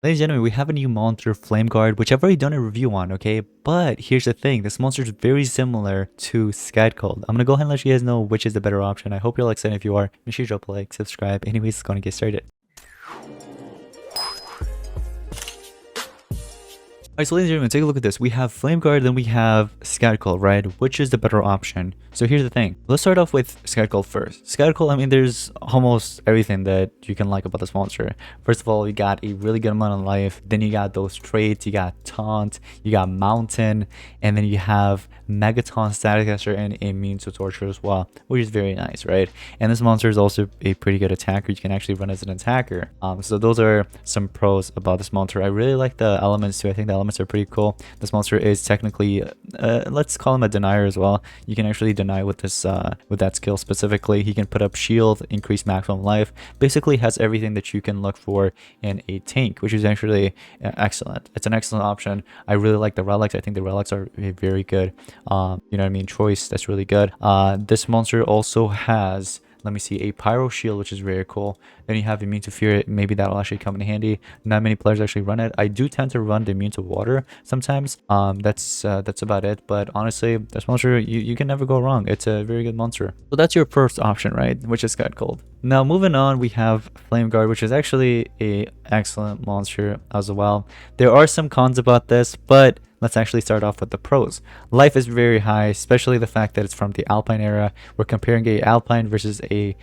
Ladies and gentlemen, we have a new monster, FLEIMGARD, which I've already done a review on, okay? But here's the thing, this monster is very similar to Skydkold. I'm gonna go ahead and let you guys know which is the better option. I hope you're excited. If you are, make sure you drop a like, subscribe. Anyways, it's gonna get started. Alright, so ladies and gentlemen, take a look at this. We have FLEIMGARD, then we have Skydkold, right? Which is the better option? So here's the thing. Let's start off with Skydkold first. Skydkold, I mean, there's almost everything that you can like about this monster. First of all, you got a really good amount of life. Then you got those traits. You got Taunt. You got Mountain. And then you have Megaton, Static Caster, and Immune to Torture as well, which is very nice, right? And this monster is also a pretty good attacker. You can actually run as an attacker. So those are some pros about this monster. I really like the elements too. I think the elements are pretty cool. This monster is technically, let's call him a denier as well. You can actually deny with this, with that skill specifically. He can put up shield, increase maximum life. Basically has everything that you can look for in a tank, which is actually excellent. It's an excellent option. I really like the relics. I think the relics are a very good, you know what I mean, choice. That's really good. This monster also has, let me see, a pyro shield, which is very cool. Then you have immune to fear. Maybe that'll actually come in handy. Not many players actually run it. I do tend to run the immune to water sometimes. That's about it. But honestly, this monster, you can never go wrong. It's a very good monster. So that's your first option, right? Which is Skydkold. Now moving on, we have FLEIMGARD, which is actually a excellent monster as well. There are some cons about this, but let's actually start off with the pros. Life is very high, especially the fact that it's from the Alpine era. We're comparing a Alpine versus a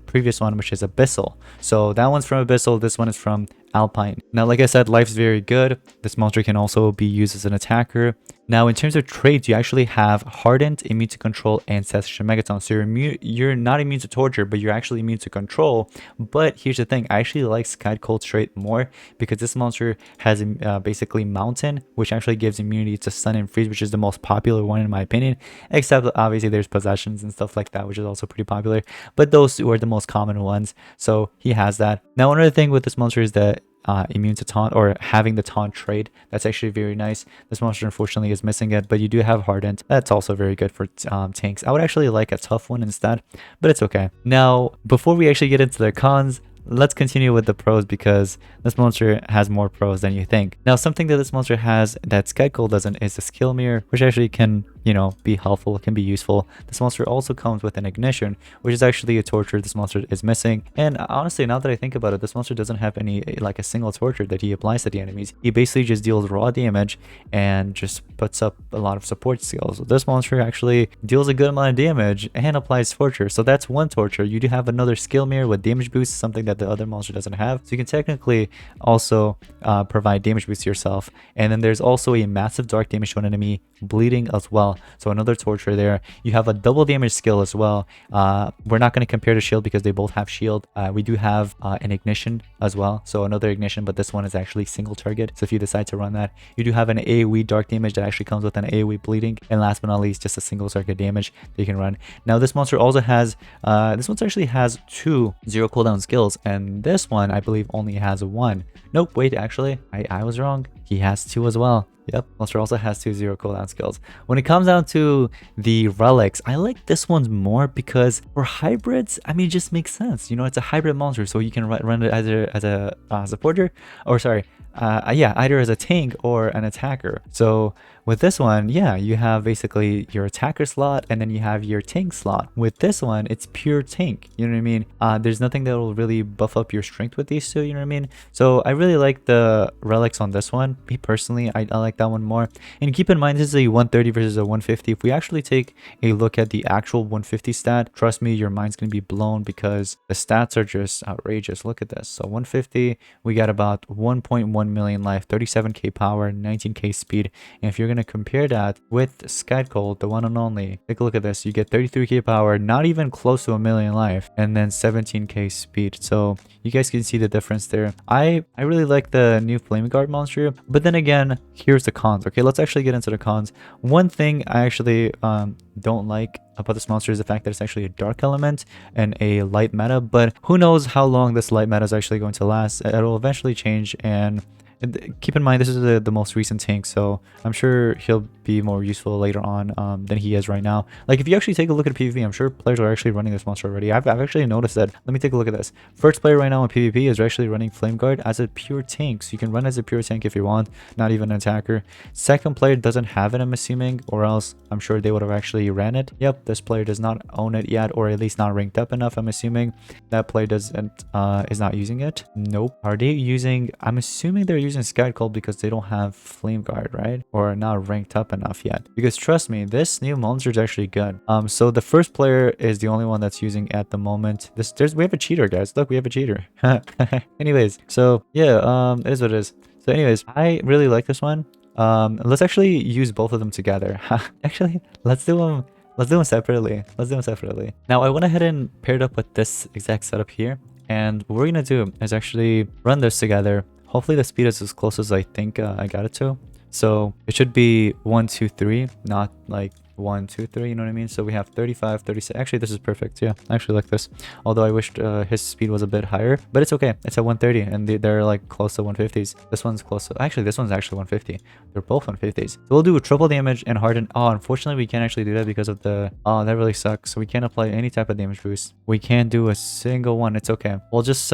previous one, which is Abyssal. So that one's from Abyssal, this one is from Alpine. Now, like I said, life's very good. This monster can also be used as an attacker. Now, in terms of traits, you actually have Hardened, Immune to Control, and Ancestral Megaton. So you're not immune to torture, but you're actually immune to control. But here's the thing, I actually like Skydkold trait more because this monster has basically Mountain, which actually gives immunity to Stun and Freeze, which is the most popular one in my opinion. Except obviously there's Possessions and stuff like that, which is also pretty popular. But those two are the most common ones. So he has that. Now, another thing with this monster is that immune to taunt, or having the taunt trait. That's actually very nice. This monster unfortunately is missing it, but you do have Hardened. That's also very good for tanks. I would actually like a tough one instead, but it's okay. Now, before we actually get into the cons, let's continue with the pros because this monster has more pros than you think. Now, something that this monster has that Skydkold doesn't is the skill mirror, which actually can, you know, be helpful, can be useful. This monster also comes with an ignition, which is actually a torture this monster is missing. And honestly, now that I think about it, this monster doesn't have any, like a single torture that he applies to the enemies. He basically just deals raw damage and just puts up a lot of support skills. This monster actually deals a good amount of damage and applies torture. So that's one torture. You do have another skill mirror with damage boost, something that the other monster doesn't have. So you can technically also provide damage boost to yourself. And then there's also a massive dark damage to an enemy, bleeding as well. So another torture there. You have a double damage skill as well. We're not going to compare to shield because they both have shield. We do have an ignition as well. So another ignition, but this one is actually single target. So if you decide to run that, you do have an AoE dark damage that actually comes with an AoE bleeding. And last but not least, just a single target damage that you can run. Now this monster also has, this one actually has 2 0 cooldown skills. And this one, I believe, only has 1. Nope, wait, actually, I was wrong. He has 2 as well. Yep, monster also has 2 0 cooldown skills. When it comes down to the relics, I like this one more because for hybrids, I mean, it just makes sense. You know, it's a hybrid monster, so you can run it either as a supporter, or sorry, yeah, either as a tank or an attacker. So with this one, yeah, you have basically your attacker slot and then you have your tank slot. With this one, it's pure tank. You know what I mean? There's nothing that will really buff up your strength with these two. You know what I mean? So I really like the relics on this one. Me personally, I like that one more. And keep in mind, this is a 130 versus a 150. If we actually take a look at the actual 150 stat, trust me, your mind's gonna be blown because the stats are just outrageous. Look at this. So 150, we got about 1.1 million life, 37k power, 19k speed. And if you're gonna compare that with Skydkold, the one and only, take a look at this. You get 33k power, not even close to a million life, and then 17k speed. So you guys can see the difference there. I really like the new FLEIMGARD monster, but then again, here's the cons. Okay, let's actually get into the cons. One thing I actually don't like about this monster is the fact that it's actually a dark element and a light meta, but who knows how long this light meta is actually going to last. It'll eventually change, and keep in mind, this is the most recent tank, so I'm sure he'll be more useful later on than he is right now. Like if you actually take a look at PvP, I'm sure players are actually running this monster already. I've actually noticed that. Let me take a look at this. First player right now in PvP is actually running FLEIMGARD as a pure tank. So you can run as a pure tank if you want, not even an attacker. Second player doesn't have it, I'm assuming, or else I'm sure they would have actually ran it. Yep, this player does not own it yet, or at least not ranked up enough. I'm assuming that player doesn't is not using it. Nope. Are they using? I'm assuming they're using Skydkold because they don't have FLEIMGARD, right? Or not ranked up enough yet. Because trust me, this new monster is actually good. So the first player is the only one that's using at the moment. We have a cheater, guys. Look, we have a cheater. Anyways, so yeah, it is what it is. So anyways, I really like this one. Let's actually use both of them together. Actually, let's do them. Let's do them separately. Let's do them separately. Now, I went ahead and paired up with this exact setup here. And what we're going to do is actually run this together. Hopefully the speed is as close as I think I got it to. So it should be 1, 2, 3, not like 1, 2, 3, you know what I mean? So we have 35, 36. Actually, this is perfect. Yeah, I actually like this. Although I wished his speed was a bit higher, but it's okay. It's at 130 and they're like close to 150s. This one's close to, actually, this one's actually 150. They're both 150s. So we'll do a triple damage and harden. Oh, unfortunately, we can't actually do that because of the, oh, that really sucks. So we can't apply any type of damage boost. We can't do a single one. It's okay. We'll just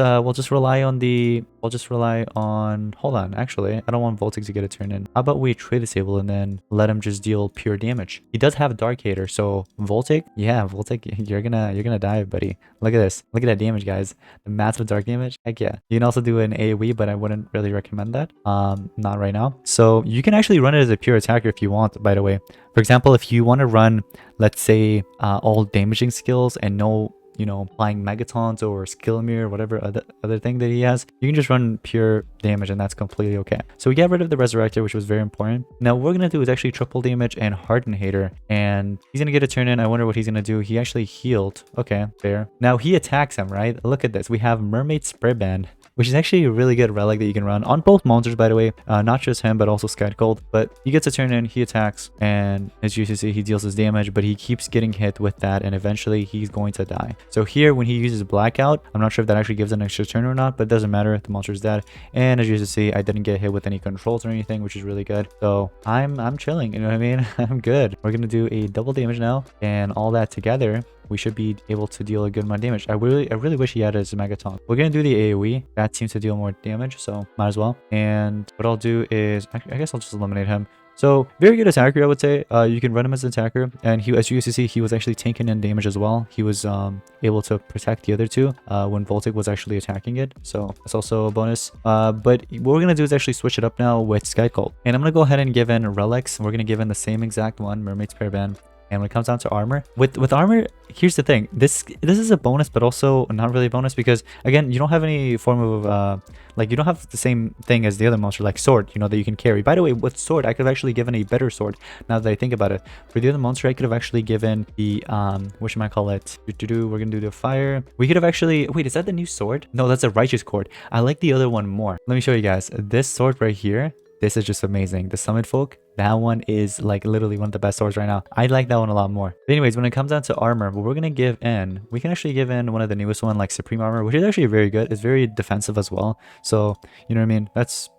rely on the, hold on. Actually, I don't want Voltic to get a turn in. How about we trade disable and then let him just deal pure damage? He does have Dark Hater, so Voltic, yeah, Voltic, you're gonna die, buddy. Look at this. Look at that damage, guys. The massive dark damage. Heck yeah. You can also do an AoE, but I wouldn't really recommend that. Not right now. So you can actually run it as a pure attacker if you want, by the way. For example, if you want to run, let's say, all damaging skills and no, you know, applying megatons or skill mirror, whatever other thing that he has, you can just run pure damage and that's completely okay. So we get rid of the resurrector, which was very important. Now what we're gonna do is actually triple damage and harden hater, and he's gonna get a turn in. I wonder what he's gonna do. He actually healed. Okay, fair. Now he attacks him, right? Look at this. We have mermaid spray band, which is actually a really good relic that you can run on both monsters, by the way. Not just him, but also Skydkold. But he gets a turn in, he attacks, and as you can see, he deals his damage, but he keeps getting hit with that, and eventually he's going to die. So here, when he uses Blackout, I'm not sure if that actually gives an extra turn or not, but it doesn't matter. The monster's dead. And as you can see, I didn't get hit with any controls or anything, which is really good. So I'm chilling, you know what I mean? I'm good. We're gonna do a double damage now, and all that together, we should be able to deal a good amount of damage. I really wish he had his Megaton. We're gonna do the AoE. That seems to deal more damage, so might as well. And what I'll do is, I guess I'll just eliminate him. So very good attacker, I would say. You can run him as an attacker, and he, as you used to see, he was actually tanking in damage as well. He was able to protect the other two when Voltic was actually attacking it, so that's also a bonus. But what we're gonna do is actually switch it up now with Skydkold, and I'm gonna go ahead and give in relics. We're gonna give in the same exact one, Mermaid's Prayer Band. And when it comes down to armor, with armor, here's the thing. This is a bonus, but also not really a bonus because, again, you don't have any form of, like, you don't have the same thing as the other monster, like sword, you know, that you can carry. By the way, with sword, I could have actually given a better sword, now that I think about it. For the other monster, I could have actually given the, whatchamacallit? We're gonna do the fire. We could have actually, wait, is that the new sword? No, that's a righteous cord. I like the other one more. Let me show you guys. This sword right here, this is just amazing. The Summit Folk, that one is like literally one of the best swords right now. I like that one a lot more. But anyways, when it comes down to armor, what we're gonna give in, we can actually give in one of the newest one, like Supreme Armor, which is actually very good. It's very defensive as well. So, you know what I mean? That's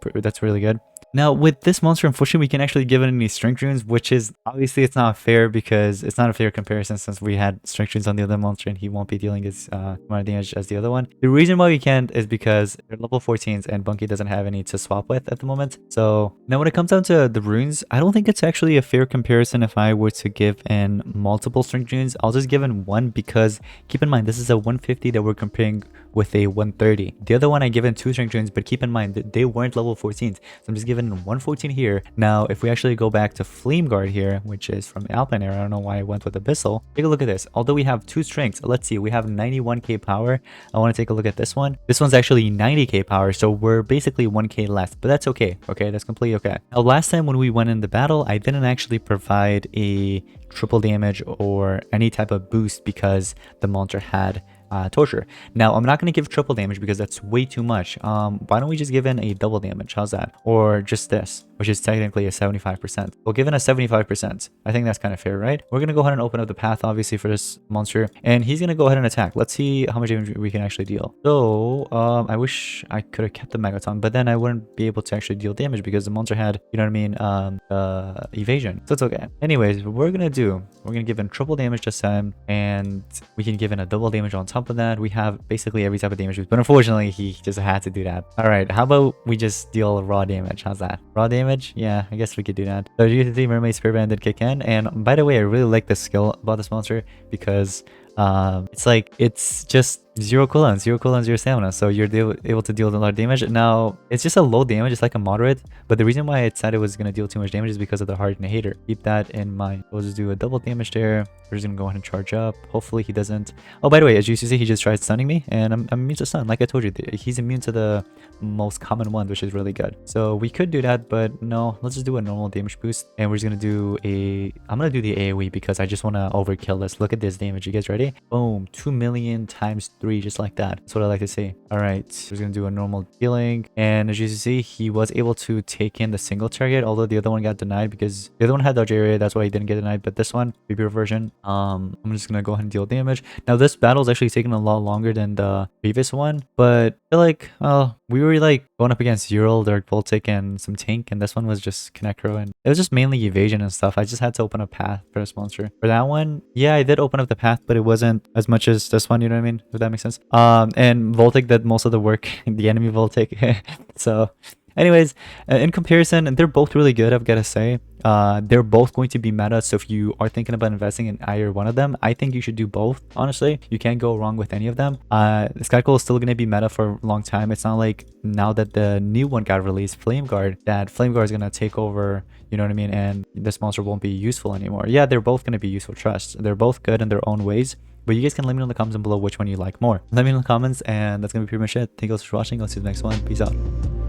really good. Now, with this monster, unfortunately, we can actually give it any strength runes, which is, obviously, it's not fair because it's not a fair comparison since we had strength runes on the other monster and he won't be dealing as amount of damage as the other one. The reason why we can't is because they're level 14s and Bunky doesn't have any to swap with at the moment. So, now when it comes down to the runes, I don't think it's actually a fair comparison if I were to give in multiple strength runes. I'll just give in one because, keep in mind, this is a 150 that we're comparing with a 130. The other one I give in 2 strength runes, but keep in mind that they weren't level 14s. So I'm just giving 114 here. Now, if we actually go back to FLEIMGARD here, which is from Alpine Era, I don't know why I went with Abyssal. Take a look at this. Although we have 2 strengths, let's see, we have 91k power. I want to take a look at this one. This one's actually 90k power, so we're basically 1k less, but that's okay. Okay, that's completely okay. Now, last time when we went in the battle, I didn't actually provide a triple damage or any type of boost because the monster had torture. Now, I'm not going to give triple damage because that's way too much. Why don't we just give in a double damage? How's that? Or just this, which is technically a 75%. We'll give in a 75%. I think that's kind of fair, right? We're going to go ahead and open up the path, obviously, for this monster. And he's going to go ahead and attack. Let's see how much damage we can actually deal. So, I wish I could have kept the Megaton, but then I wouldn't be able to actually deal damage because the monster had, you know what I mean, evasion. So it's okay. Anyways, what we're going to do, we're going to give in triple damage this time, and we can give in a double damage on top of that. We have basically every type of damage, but unfortunately, he just had to do that. All right, how about we just deal raw damage? How's that? Raw damage? Yeah, I guess we could do that. So GTT Mermaid Spirit Band did kick in, and by the way, I really like the skill about this monster because it's like it's just zero cooldown, zero stamina, so you're able to deal a lot of damage. Now it's just a low damage, it's like a moderate, but the reason why I said it was going to deal too much damage is because of the hardened hater. Keep that in mind. We'll just do a double damage there. We're just gonna go ahead and charge up. Hopefully he doesn't. Oh, by the way, as you see, he just tried stunning me, and I'm immune to stun. Like I told you, he's immune to the most common ones, which is really good. So we could do that, but no, let's just do a normal damage boost, and we're just gonna do I'm gonna do the AoE because I just want to overkill this. Look at this damage. You guys ready? Boom, 2 million times 3, just like that. That's what I like to see. All right, we're gonna do a normal healing, and as you see, he was able to take in the single target, although the other one got denied because the other one had dodge area. That's why he didn't get denied. But this one, BB version, I'm just gonna go ahead and deal damage. Now this battle is actually taking a lot longer than the previous one, but I feel like we were like going up against Ural, Dark Voltic, and some tank, and this one was just Connectro, and it was just mainly evasion and stuff. I just had to open a path for this monster. For that one, yeah, I did open up the path, but it wasn't as much as this one, you know what I mean? If that makes sense. And Voltic did most of the work, the enemy Voltic. So anyways, in comparison, they're both really good, I've got to say. They're both going to be meta, so if you are thinking about investing in either one of them, I think you should do both. Honestly, you can't go wrong with any of them. Skydkold is still going to be meta for a long time. It's not like now that the new one got released, FLEIMGARD, that FLEIMGARD is going to take over, you know what I mean, and this monster won't be useful anymore. Yeah, they're both going to be useful, trust. They're both good in their own ways, but you guys can let me know in the comments below which one you like more. Let me know in the comments, and that's going to be pretty much it. Thank you guys for watching. I'll see you in the next one. Peace out.